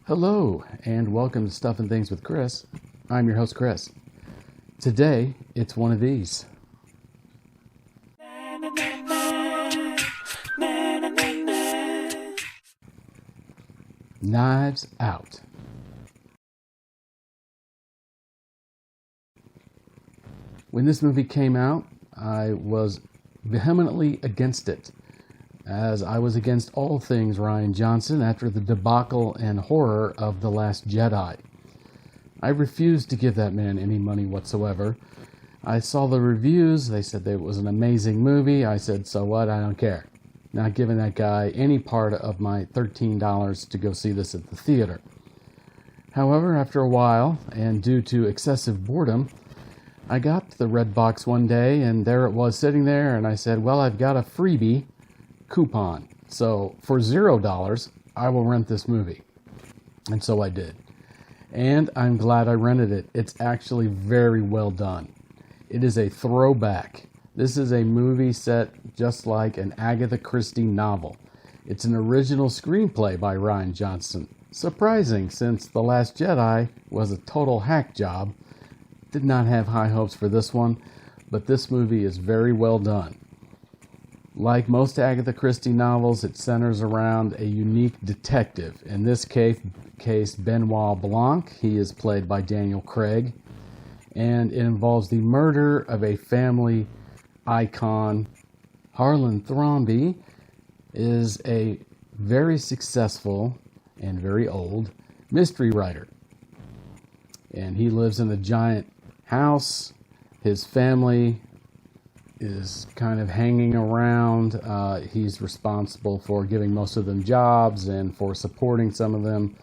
Hello, and welcome to Stuff and Things with Chris. I'm your host, Chris. Today, it's one of these. Knives Out. When this movie came out, I was vehemently against it, as I was against all things Rian Johnson after the debacle and horror of The Last Jedi. I refused to give that man any money whatsoever. I saw the reviews, they said that it was an amazing movie. I said, so what, I don't care. Not giving that guy any part of my $13 to go see this at the theater. However, after a while, and due to excessive boredom, I got to the RedBox one day, and there it was sitting there, and I said, well, I've got a freebie coupon, so for $0 I will rent this movie. And so I did, and I'm glad I rented it. It's actually very well done. It is a throwback. This is a movie set just like an Agatha Christie novel. It's an original screenplay by Rian Johnson. Surprising, since The Last Jedi was a total hack job. Did not have high hopes for this one, but this movie is very well done. Like most Agatha Christie novels, it centers around a unique detective. In this case, Benoit Blanc. He is played by Daniel Craig. And it involves the murder of a family icon. Harlan Thrombey is a very successful and very old mystery writer. And he lives in a giant house. His family is kind of hanging around. He's responsible for giving most of them jobs and for supporting some of them.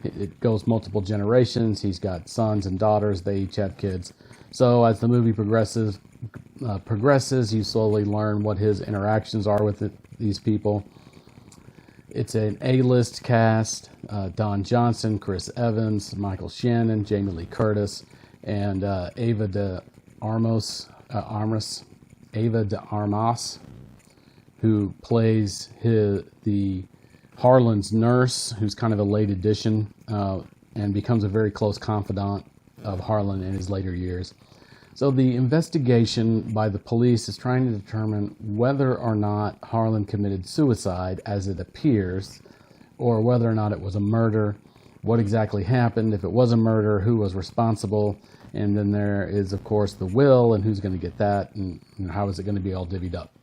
It goes multiple generations. He's got sons and daughters. They each have kids. So as the movie progresses, you slowly learn what his interactions are with these people. It's an A-list cast. Don Johnson, Chris Evans, Michael Shannon, Jamie Lee Curtis, and Ava de Armas, who plays the Harlan's nurse, who's kind of a late addition, and becomes a very close confidant of Harlan in his later years. So the investigation by the police is trying to determine whether or not Harlan committed suicide, as it appears, or whether or not it was a murder, what exactly happened, if it was a murder, who was responsible, and then there is, of course, the will, and who's going to get that, and how is it going to be all divvied up.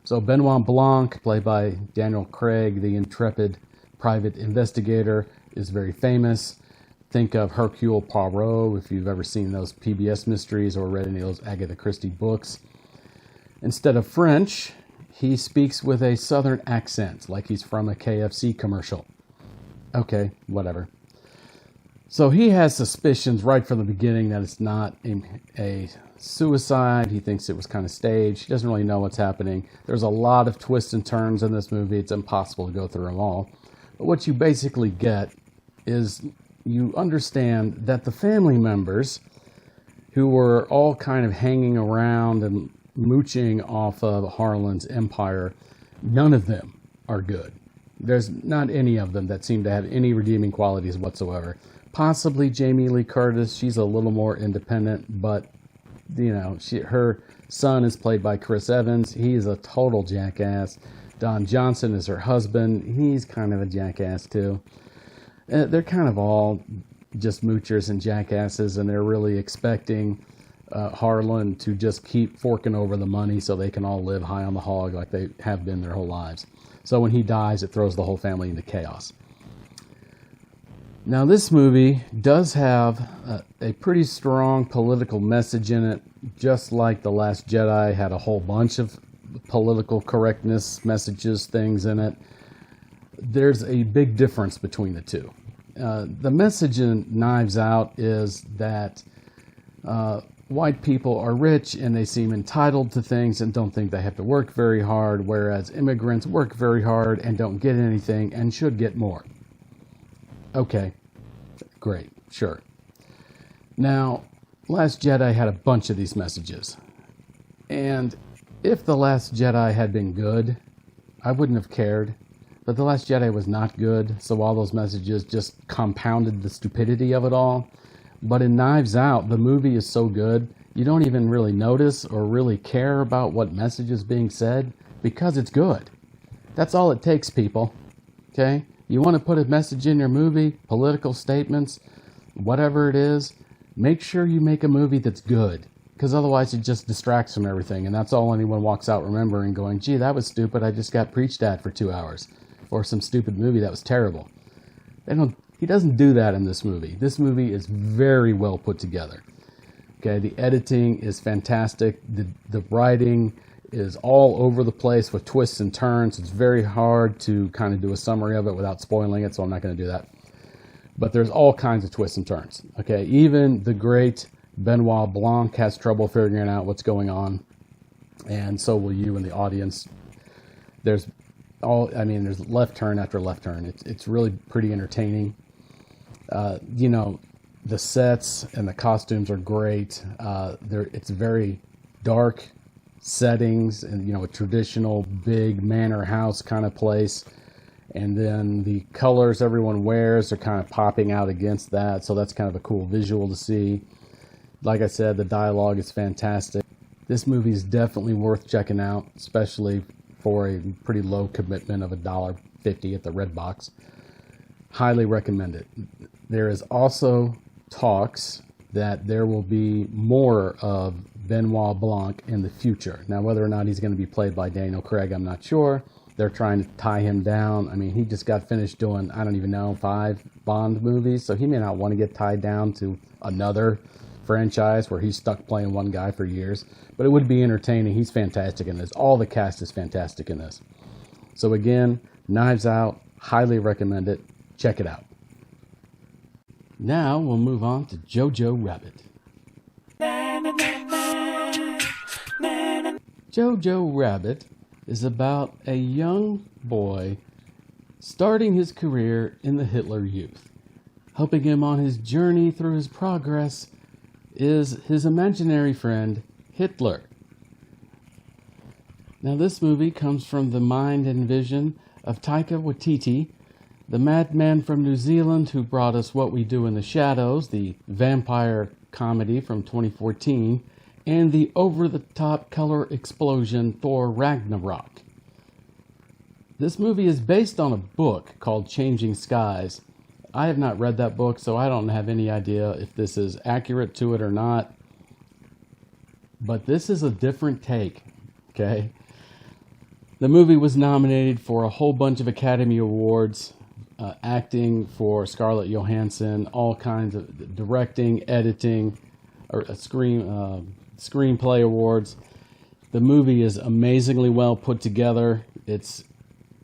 So Benoit Blanc, played by Daniel Craig, the intrepid private investigator, is very famous. Think of Hercule Poirot, if you've ever seen those PBS mysteries or read any of those Agatha Christie books. Instead of French, he speaks with a southern accent, like he's from a KFC commercial. Okay, whatever. So he has suspicions right from the beginning that it's not a suicide. He thinks it was kind of staged. He doesn't really know what's happening. There's a lot of twists and turns in this movie. It's impossible to go through them all. But what you basically get is you understand that the family members who were all kind of hanging around and mooching off of Harlan's empire, none of them are good. There's not any of them that seem to have any redeeming qualities whatsoever. Possibly Jamie Lee Curtis. She's a little more independent, but her son is played by Chris Evans. He's a total jackass. Don Johnson is her husband. He's kind of a jackass too. They're kind of all just moochers and jackasses, and they're really expecting Harlan to just keep forking over the money so they can all live high on the hog like they have been their whole lives. So when he dies, it throws the whole family into chaos. Now, this movie does have a pretty strong political message in it, just like The Last Jedi had a whole bunch of political correctness messages, things in it. There's a big difference between the two. The message in Knives Out is that white people are rich and they seem entitled to things and don't think they have to work very hard, whereas immigrants work very hard and don't get anything and should get more. Okay, great, sure. Now, Last Jedi had a bunch of these messages, and If The Last Jedi had been good, I wouldn't have cared. But The Last Jedi was not good, so all those messages just compounded the stupidity of it all. But in Knives Out, the movie is so good, you don't even really notice or really care about what message is being said because it's good. That's all it takes, people. Okay? You want to put a message in your movie, political statements, whatever it is, make sure you make a movie that's good. Because otherwise it just distracts from everything. And that's all anyone walks out remembering, going, gee, that was stupid. I just got preached at for 2 hours. Or some stupid movie that was terrible. He doesn't do that in this movie. This movie is very well put together. Okay, the editing is fantastic. The writing is all over the place with twists and turns. It's very hard to kind of do a summary of it without spoiling it, so I'm not going to do that. But there's all kinds of twists and turns. Okay, even the great Benoit Blanc has trouble figuring out what's going on, and so will you in the audience. There's left turn after left turn. It's really pretty entertaining. The sets and the costumes are great. It's very dark settings and, a traditional big manor house kind of place. And then the colors everyone wears are kind of popping out against that. So that's kind of a cool visual to see. Like I said, the dialogue is fantastic. This movie is definitely worth checking out, especially for a pretty low commitment of $1.50 at the RedBox. Highly recommend it. There is also talks that there will be more of Benoit Blanc in the future. Now, whether or not he's going to be played by Daniel Craig, I'm not sure. They're trying to tie him down. I mean, he just got finished doing, 5 Bond movies, so he may not want to get tied down to another franchise where he's stuck playing one guy for years. But it would be entertaining. He's fantastic in this. All the cast is fantastic in this. So again, Knives Out, highly recommend it. Check it out. Now we'll move on to Jojo Rabbit. Jojo Rabbit is about a young boy starting his career in the Hitler Youth. Helping him on his journey through his progress is his imaginary friend, Hitler. Now this movie comes from the mind and vision of Taika Waititi, the madman from New Zealand who brought us What We Do in the Shadows, the vampire comedy from 2014, and the over-the-top color explosion Thor Ragnarok. This movie is based on a book called Changing Skies. I have not read that book, so I don't have any idea if this is accurate to it or not. But this is a different take, okay? The movie was nominated for a whole bunch of Academy Awards, acting for Scarlett Johansson, all kinds of directing, editing, or screenplay awards. The movie is amazingly well put together. It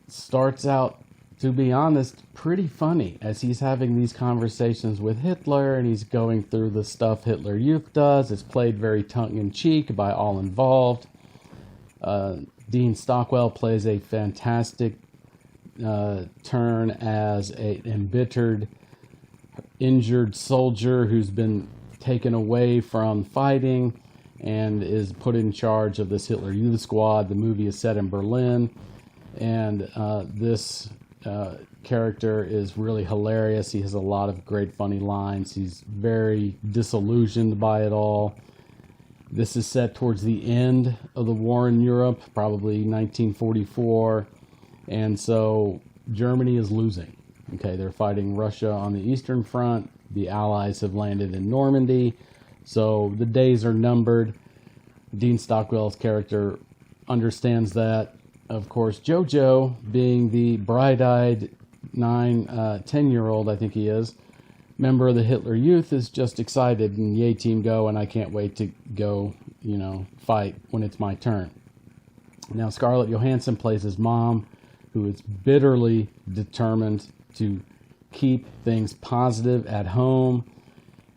starts out, to be honest, pretty funny as he's having these conversations with Hitler and he's going through the stuff Hitler Youth does. It's played very tongue-in-cheek by all involved. Dean Stockwell plays a fantastic turn as an embittered, injured soldier who's been taken away from fighting and is put in charge of this Hitler Youth Squad. The movie is set in Berlin, and this character is really hilarious. He has a lot of great funny lines. He's very disillusioned by it all. This is set towards the end of the war in Europe, probably 1944. And so Germany is losing. Okay, they're fighting Russia on the Eastern Front. The Allies have landed in Normandy. So the days are numbered. Dean Stockwell's character understands that. Of course, Jojo, being the bright-eyed 10-year-old, I think he is, member of the Hitler Youth, is just excited and yay team go, and I can't wait to go, fight when it's my turn. Now, Scarlett Johansson plays his mom, who is bitterly determined to keep things positive at home.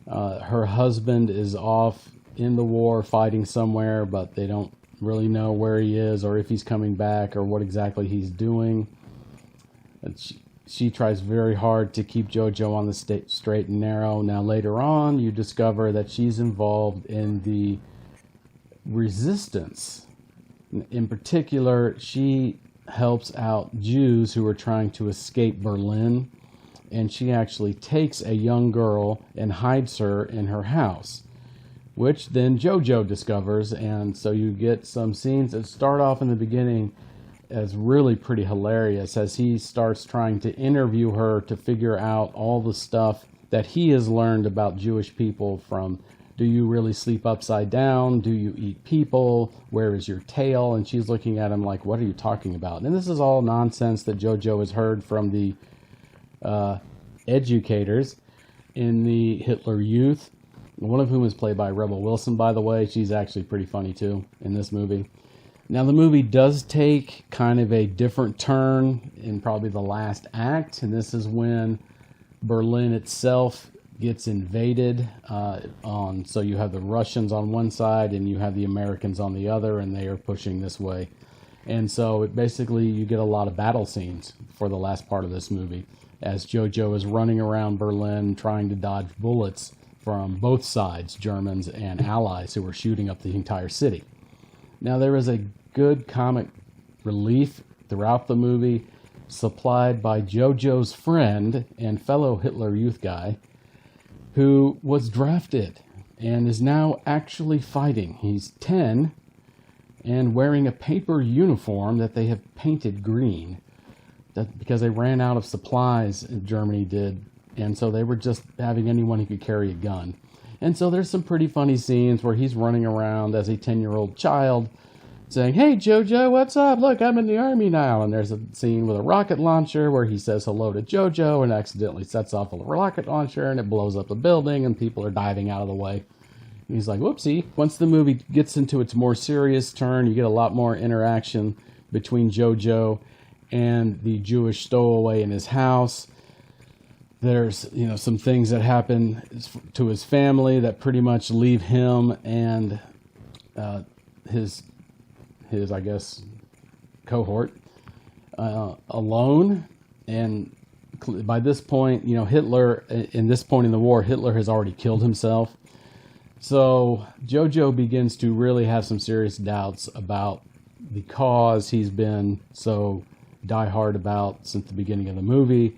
Her husband is off in the war fighting somewhere, but they don't really know where he is or if he's coming back or what exactly he's doing. And she tries very hard to keep Jojo on the straight and narrow. Now later on, you discover that she's involved in the resistance In particular, she helps out Jews who are trying to escape Berlin, and she actually takes a young girl and hides her in her house, which then Jojo discovers. And so you get some scenes that start off in the beginning as really pretty hilarious as he starts trying to interview her to figure out all the stuff that he has learned about Jewish people, from do you really sleep upside down? Do you eat people? Where is your tail? And she's looking at him like, what are you talking about? And this is all nonsense that Jojo has heard from the educators in the Hitler Youth, one of whom is played by Rebel Wilson, by the way. She's actually pretty funny too in this movie. Now, the movie does take kind of a different turn in probably the last act, and this is when Berlin itself gets invaded. So you have the Russians on one side and you have the Americans on the other, and they are pushing this way. And so basically you get a lot of battle scenes for the last part of this movie, as Jojo is running around Berlin trying to dodge bullets from both sides, Germans and Allies, who were shooting up the entire city. Now, there is a good comic relief throughout the movie, supplied by Jojo's friend and fellow Hitler Youth guy, who was drafted and is now actually fighting. He's 10 and wearing a paper uniform that they have painted green, because they ran out of supplies, Germany did, and so they were just having anyone who could carry a gun. And so there's some pretty funny scenes where he's running around as a 10-year-old child saying, hey, Jojo, what's up? Look, I'm in the army now. And there's a scene with a rocket launcher where he says hello to Jojo and accidentally sets off a rocket launcher, and it blows up a building and people are diving out of the way. And he's like, whoopsie. Once the movie gets into its more serious turn, you get a lot more interaction between Jojo and the Jewish stowaway in his house. There's, some things that happen to his family that pretty much leave him and his I guess, cohort alone. And by this point, Hitler, in this point in the war, Hitler has already killed himself. So Jojo begins to really have some serious doubts about the cause he's been so diehard about since the beginning of the movie.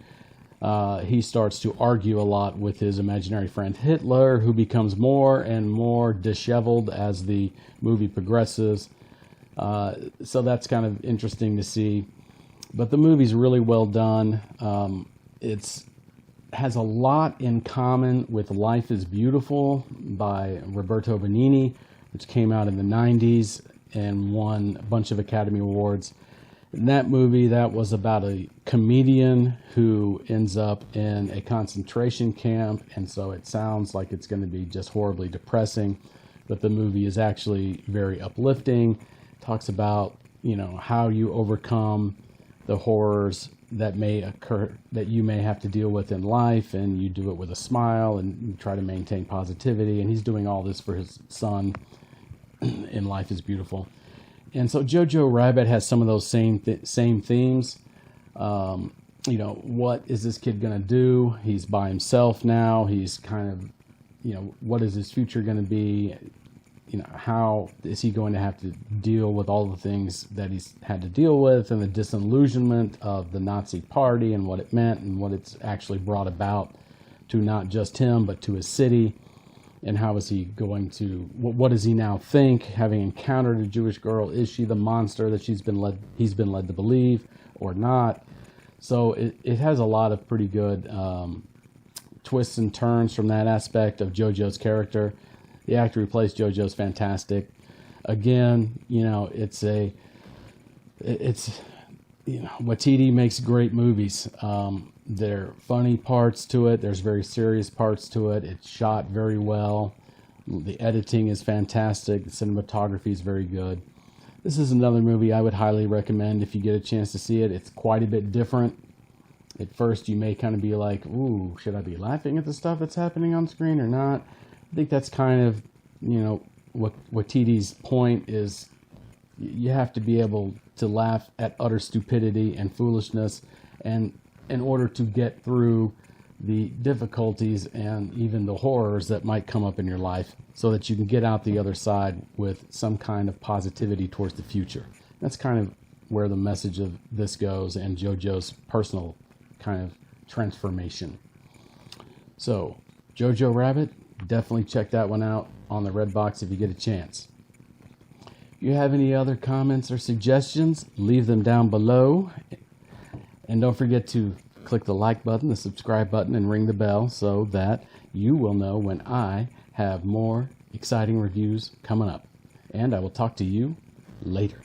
He starts to argue a lot with his imaginary friend Hitler, who becomes more and more disheveled as the movie progresses. So that's kind of interesting to see. But the movie's really well done. It's has a lot in common with Life is Beautiful by Roberto Benigni, which came out in the 90s and won a bunch of Academy Awards. In that movie, that was about a comedian who ends up in a concentration camp, and so it sounds like it's going to be just horribly depressing, but the movie is actually very uplifting. Talks about, how you overcome the horrors that may occur, that you may have to deal with in life, and you do it with a smile and you try to maintain positivity. And he's doing all this for his son in Life is Beautiful. And so Jojo Rabbit has some of those same themes. What is this kid going to do? He's by himself now. He's kind of, what is his future going to be? How is he going to have to deal with all the things that he's had to deal with, and the disillusionment of the Nazi party and what it meant and what it's actually brought about to not just him, but to his city. And how is he going to, what does he now think, having encountered a Jewish girl? Is she the monster that he's been led to believe, or not? So it has a lot of pretty good twists and turns from that aspect of JoJo's character. The actor who plays JoJo is fantastic. Again, Waititi makes great movies. There are funny parts to it. There's very serious parts to it. It's shot very well. The editing is fantastic. The cinematography is very good. This is another movie I would highly recommend if you get a chance to see it. It's quite a bit different. At first, you may kind of be like, ooh, should I be laughing at the stuff that's happening on screen or not? I think that's kind of, what Waititi's point is. You have to be able to laugh at utter stupidity and foolishness, and in order to get through the difficulties and even the horrors that might come up in your life so that you can get out the other side with some kind of positivity towards the future. That's kind of where the message of this goes, and Jojo's personal kind of transformation. So, Jojo Rabbit, definitely check that one out on the RedBox if you get a chance. If you have any other comments or suggestions, leave them down below. And don't forget to click the like button, the subscribe button, and ring the bell so that you will know when I have more exciting reviews coming up. And I will talk to you later.